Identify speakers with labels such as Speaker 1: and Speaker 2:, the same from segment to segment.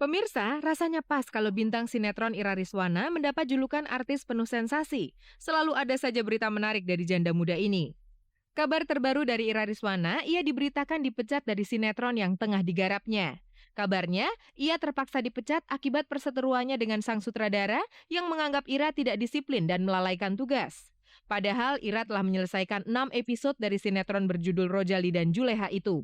Speaker 1: Pemirsa, rasanya pas kalau bintang sinetron Ira Riswana mendapat julukan artis penuh sensasi. Selalu ada saja berita menarik dari janda muda ini. Kabar terbaru dari Ira Riswana, ia diberitakan dipecat dari sinetron yang tengah digarapnya. Kabarnya, ia terpaksa dipecat akibat perseteruannya dengan sang sutradara yang menganggap Ira tidak disiplin dan melalaikan tugas. Padahal Ira telah menyelesaikan 6 episode dari sinetron berjudul Rojali dan Juleha itu.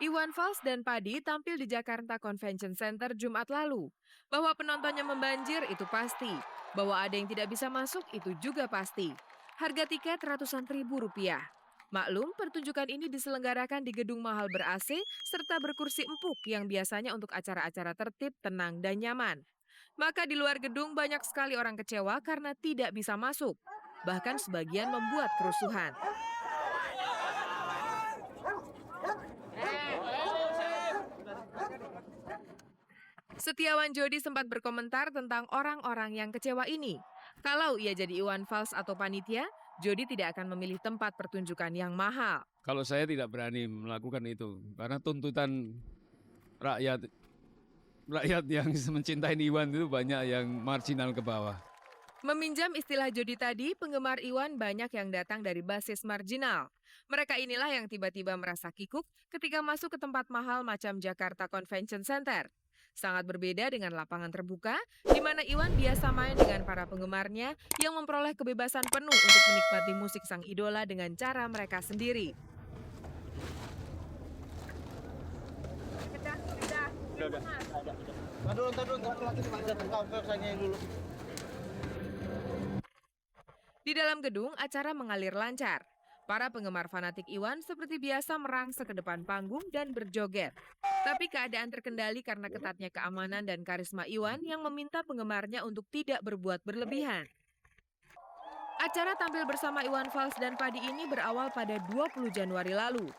Speaker 1: Iwan Fals dan Padi tampil di Jakarta Convention Center Jumat lalu. Bahwa penontonnya membanjir itu pasti. Bahwa ada yang tidak bisa masuk itu juga pasti. Harga tiket ratusan ribu rupiah. Maklum, pertunjukan ini diselenggarakan di gedung mahal ber-AC serta berkursi empuk yang biasanya untuk acara-acara tertib, tenang, dan nyaman. Maka di luar gedung banyak sekali orang kecewa karena tidak bisa masuk. Bahkan sebagian membuat kerusuhan. Setiawan Jodi sempat berkomentar tentang orang-orang yang kecewa ini. Kalau ia jadi Iwan Fals atau panitia, Jodi tidak akan memilih tempat pertunjukan yang mahal.
Speaker 2: Kalau saya tidak berani melakukan itu, karena tuntutan rakyat yang mencintai Iwan itu banyak yang marginal ke bawah.
Speaker 1: Meminjam istilah Jodi tadi, penggemar Iwan banyak yang datang dari basis marginal. Mereka inilah yang tiba-tiba merasa kikuk ketika masuk ke tempat mahal macam Jakarta Convention Center. Sangat berbeda dengan lapangan terbuka, di mana Iwan biasa main dengan para penggemarnya yang memperoleh kebebasan penuh untuk menikmati musik sang idola dengan cara mereka sendiri. Di dalam gedung, acara mengalir lancar. Para penggemar fanatik Iwan seperti biasa merangsek ke depan panggung dan berjoget. Tapi keadaan terkendali karena ketatnya keamanan dan karisma Iwan yang meminta penggemarnya untuk tidak berbuat berlebihan. Acara tampil bersama Iwan Fals dan Padi ini berawal pada 20 Januari lalu.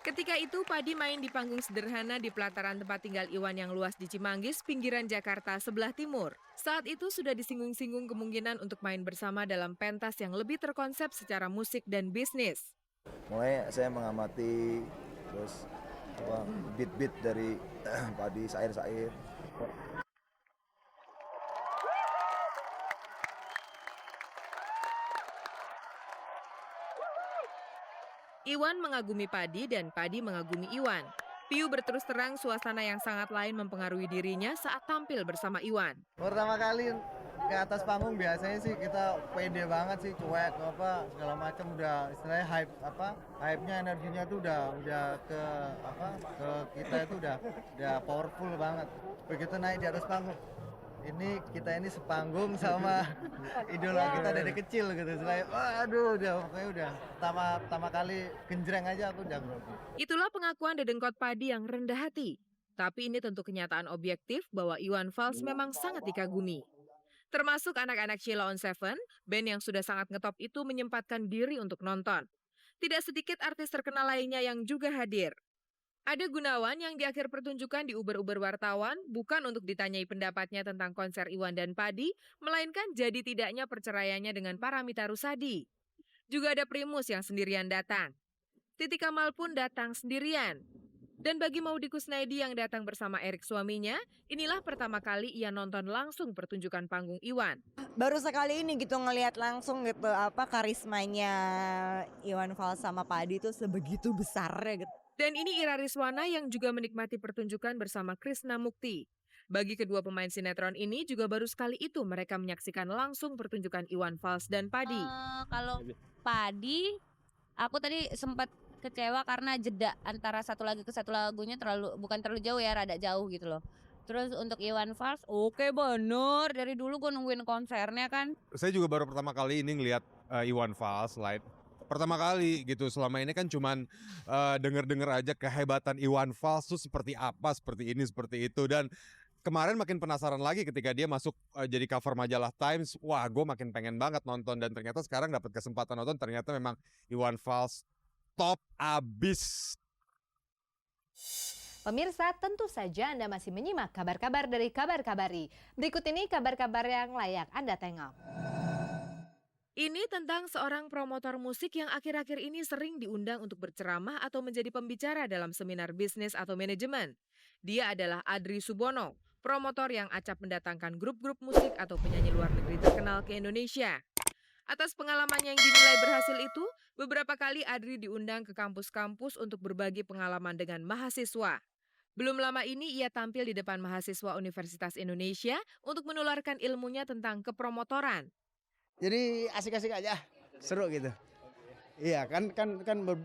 Speaker 1: Ketika itu, Padi main di panggung sederhana di pelataran tempat tinggal Iwan yang luas di Cimanggis, pinggiran Jakarta sebelah timur. Saat itu sudah disinggung-singgung kemungkinan untuk main bersama dalam pentas yang lebih terkonsep secara musik dan bisnis.
Speaker 3: Mulai saya mengamati terus beat-beat dari Padi, sair-sair.
Speaker 1: Iwan mengagumi Padi dan Padi mengagumi Iwan. Piu berterus terang suasana yang sangat lain mempengaruhi dirinya saat tampil bersama Iwan.
Speaker 4: Pertama kali ke atas panggung biasanya sih kita pede banget sih, cuek apa segala macam, udah istilahnya hype-nya energinya tuh udah ke kita itu udah powerful banget. Begitu naik di atas panggung, kita ini sepanggung sama idola kita dari kecil gitu. Waduh, pokoknya udah pertama kali genjreng aja aku udah grogi.
Speaker 1: Itulah pengakuan Dedengkot Padi yang rendah hati. Tapi ini tentu kenyataan objektif bahwa Iwan Fals memang sangat dikagumi. Termasuk anak-anak Sheila on Seven, band yang sudah sangat ngetop itu menyempatkan diri untuk nonton. Tidak sedikit artis terkenal lainnya yang juga hadir. Ada Gunawan yang di akhir pertunjukan diuber-uber wartawan bukan untuk ditanyai pendapatnya tentang konser Iwan dan Padi, melainkan jadi tidaknya perceraiannya dengan Paramita Rusady. Juga ada Primus yang sendirian datang. Titi Kamal pun datang sendirian. Dan bagi Maudy Kusnaedi yang datang bersama Erik suaminya, inilah pertama kali ia nonton langsung pertunjukan panggung Iwan.
Speaker 5: Baru sekali ini gitu ngelihat langsung gitu karismanya Iwan Fals sama Padi itu sebegitu besarnya gitu.
Speaker 1: Dan ini Ira Riswana yang juga menikmati pertunjukan bersama Krishna Mukti. Bagi kedua pemain sinetron ini juga baru sekali itu mereka menyaksikan langsung pertunjukan Iwan Fals dan Padi.
Speaker 6: Kalau Padi, aku tadi sempat kecewa karena jeda antara satu lagu ke satu lagunya bukan terlalu jauh ya, rada jauh gitu loh. Terus untuk Iwan Fals, oke bener, dari dulu gue nungguin konsernya kan.
Speaker 7: Saya juga baru pertama kali ini ngelihat Iwan Fals live. Pertama kali gitu, selama ini kan cuman denger-denger aja kehebatan Iwan Fals tuh seperti apa, seperti ini, seperti itu. Dan kemarin makin penasaran lagi ketika dia masuk jadi cover majalah Times. Wah, gue makin pengen banget nonton, dan ternyata sekarang dapat kesempatan nonton, ternyata memang Iwan Fals top abis.
Speaker 8: Pemirsa, tentu saja Anda masih menyimak kabar-kabar dari Kabar Kabari. Berikut ini kabar-kabar yang layak Anda tengok.
Speaker 1: Ini tentang seorang promotor musik yang akhir-akhir ini sering diundang untuk berceramah atau menjadi pembicara dalam seminar bisnis atau manajemen. Dia adalah Adri Subono, promotor yang acap mendatangkan grup-grup musik atau penyanyi luar negeri terkenal ke Indonesia. Atas pengalamannya yang dinilai berhasil itu, beberapa kali Adri diundang ke kampus-kampus untuk berbagi pengalaman dengan mahasiswa. Belum lama ini ia tampil di depan mahasiswa Universitas Indonesia untuk menularkan ilmunya tentang kepromotoran.
Speaker 9: Jadi asik-asik aja, seru gitu. Iya kan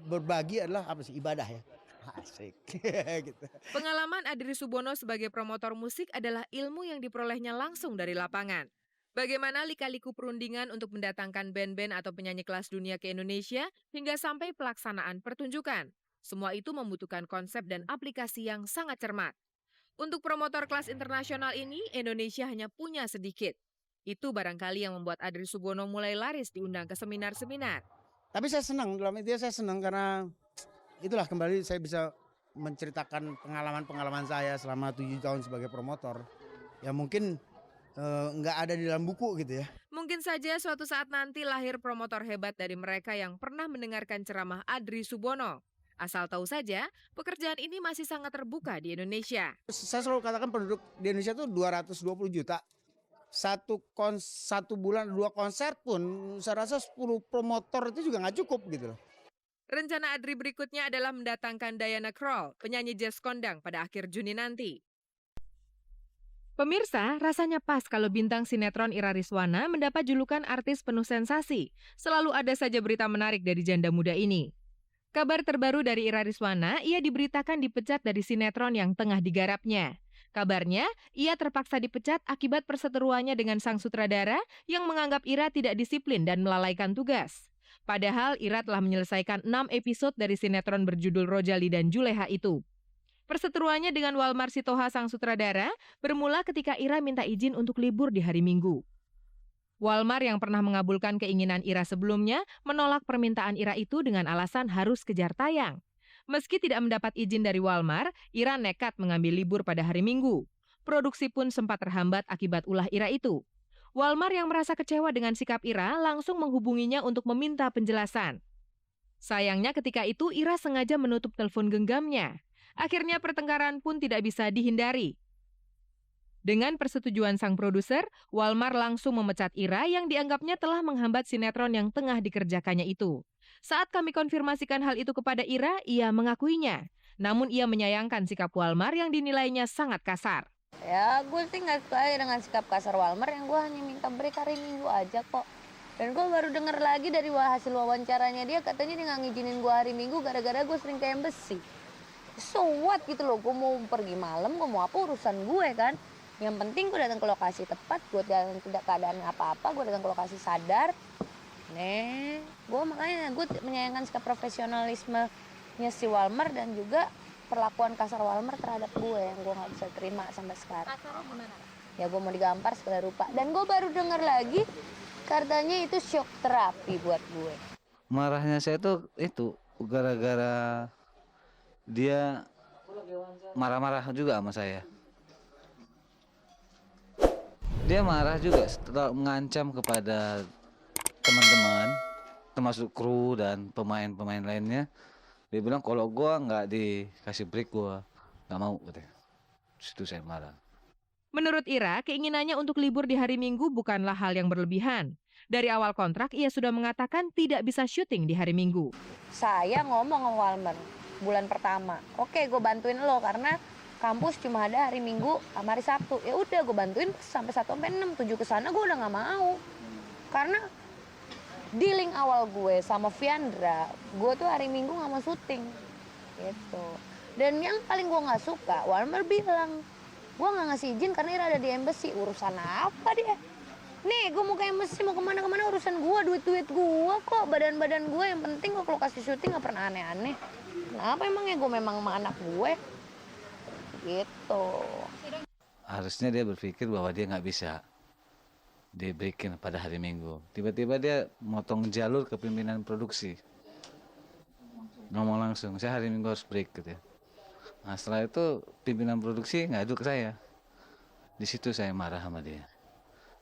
Speaker 9: berbagi adalah apa sih, ibadah ya. Asik gitu.
Speaker 1: Pengalaman Adri Subono sebagai promotor musik adalah ilmu yang diperolehnya langsung dari lapangan. Bagaimana lika-liku perundingan untuk mendatangkan band-band atau penyanyi kelas dunia ke Indonesia hingga sampai pelaksanaan pertunjukan. Semua itu membutuhkan konsep dan aplikasi yang sangat cermat. Untuk promotor kelas internasional ini, Indonesia hanya punya sedikit. Itu barangkali yang membuat Adri Subono mulai laris diundang ke seminar-seminar.
Speaker 9: Tapi saya senang, dalam itu saya senang karena itulah kembali saya bisa menceritakan pengalaman-pengalaman saya selama 7 tahun sebagai promotor. Ya mungkin nggak ada di dalam buku gitu ya.
Speaker 1: Mungkin saja suatu saat nanti lahir promotor hebat dari mereka yang pernah mendengarkan ceramah Adri Subono. Asal tahu saja, pekerjaan ini masih sangat terbuka di Indonesia.
Speaker 9: Saya selalu katakan penduduk di Indonesia itu 220 juta. Satu bulan 2 konser pun saya rasa 10 promotor itu juga nggak cukup gitu loh.
Speaker 1: Rencana Adri berikutnya adalah mendatangkan Diana Krall, penyanyi jazz kondang pada akhir Juni nanti. Pemirsa, rasanya pas kalau bintang sinetron Ira Rizwana mendapat julukan artis penuh sensasi. Selalu ada saja berita menarik dari janda muda ini. Kabar terbaru dari Ira Rizwana, ia diberitakan dipecat dari sinetron yang tengah digarapnya. Kabarnya, ia terpaksa dipecat akibat perseteruannya dengan sang sutradara yang menganggap Ira tidak disiplin dan melalaikan tugas. Padahal Ira telah menyelesaikan 6 episode dari sinetron berjudul Rojali dan Juleha itu. Perseteruannya dengan Walmar Sitoha sang sutradara bermula ketika Ira minta izin untuk libur di hari Minggu. Walmar yang pernah mengabulkan keinginan Ira sebelumnya menolak permintaan Ira itu dengan alasan harus kejar tayang. Meski tidak mendapat izin dari Walmar, Ira nekat mengambil libur pada hari Minggu. Produksi pun sempat terhambat akibat ulah Ira itu. Walmar yang merasa kecewa dengan sikap Ira langsung menghubunginya untuk meminta penjelasan. Sayangnya ketika itu Ira sengaja menutup telepon genggamnya. Akhirnya pertengkaran pun tidak bisa dihindari. Dengan persetujuan sang produser, Walmar langsung memecat Ira yang dianggapnya telah menghambat sinetron yang tengah dikerjakannya itu. Saat kami konfirmasikan hal itu kepada Ira, ia mengakuinya. Namun ia menyayangkan sikap Walmar yang dinilainya sangat kasar.
Speaker 6: Ya, gue sih nggak suka aja dengan sikap kasar Walmar yang gue hanya minta break hari Minggu aja kok. Dan gue baru denger lagi dari hasil wawancaranya dia, katanya dia nggak ngizinin gue hari Minggu gara-gara gue sering ke embassy. So what gitu loh, gue mau pergi malam, gue mau apa urusan gue kan. Yang penting gue datang ke lokasi tepat, gue datang tidak keadaan apa-apa, gue datang ke lokasi sadar. Gue makanya gue menyayangkan sikap profesionalismenya si Walmar dan juga perlakuan kasar Walmar terhadap gue yang gue nggak bisa terima sampai sekarang.
Speaker 8: Kasarnya gimana?
Speaker 6: Ya gue mau digampar segala rupa. Dan gue baru dengar lagi katanya itu shock terapi buat gue.
Speaker 10: Marahnya saya tuh itu gara-gara dia marah-marah juga sama saya. Dia marah juga setelah mengancam kepada teman-teman, termasuk kru dan pemain-pemain lainnya. Dia bilang kalau gue nggak dikasih break gue nggak mau katanya. Situ saya marah.
Speaker 1: Menurut Ira, keinginannya untuk libur di hari Minggu bukanlah hal yang berlebihan. Dari awal kontrak, ia sudah mengatakan tidak bisa syuting di hari Minggu.
Speaker 6: Saya ngomong sama Walmar bulan pertama, oke gue bantuin lo karena kampus cuma ada hari Minggu sama hari Sabtu. Ya udah gue bantuin sampai 1 sampai 6, 7 ke sana gue udah nggak mau. Karena dealing awal gue sama Viandra, gue tuh hari Minggu nggak mau syuting, gitu. Dan yang paling gue nggak suka, Walmar bilang, gue nggak ngasih izin karena Ira ada di embassy. Urusan apa dia? Nih, gue mau ke embassy, mau kemana-kemana urusan gue, duit-duit gue kok, badan-badan gue. Yang penting gue kalau kasih syuting nggak pernah aneh-aneh. Kenapa emangnya gue memang sama anak gue? Gitu.
Speaker 10: Harusnya dia berpikir bahwa dia nggak bisa dibreakin pada hari Minggu. Tiba-tiba dia motong jalur ke pimpinan produksi. Ngomong langsung, saya hari Minggu harus break gitu ya. Nah setelah itu pimpinan produksi ngadu ke saya. Di situ saya marah sama dia.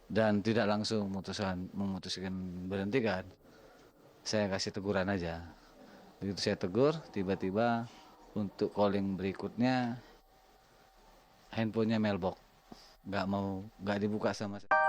Speaker 10: dan tidak langsung memutuskan berhentikan. Saya kasih teguran aja. Begitu saya tegur, tiba-tiba untuk calling berikutnya handphonenya mailbox, nggak dibuka sama sekali.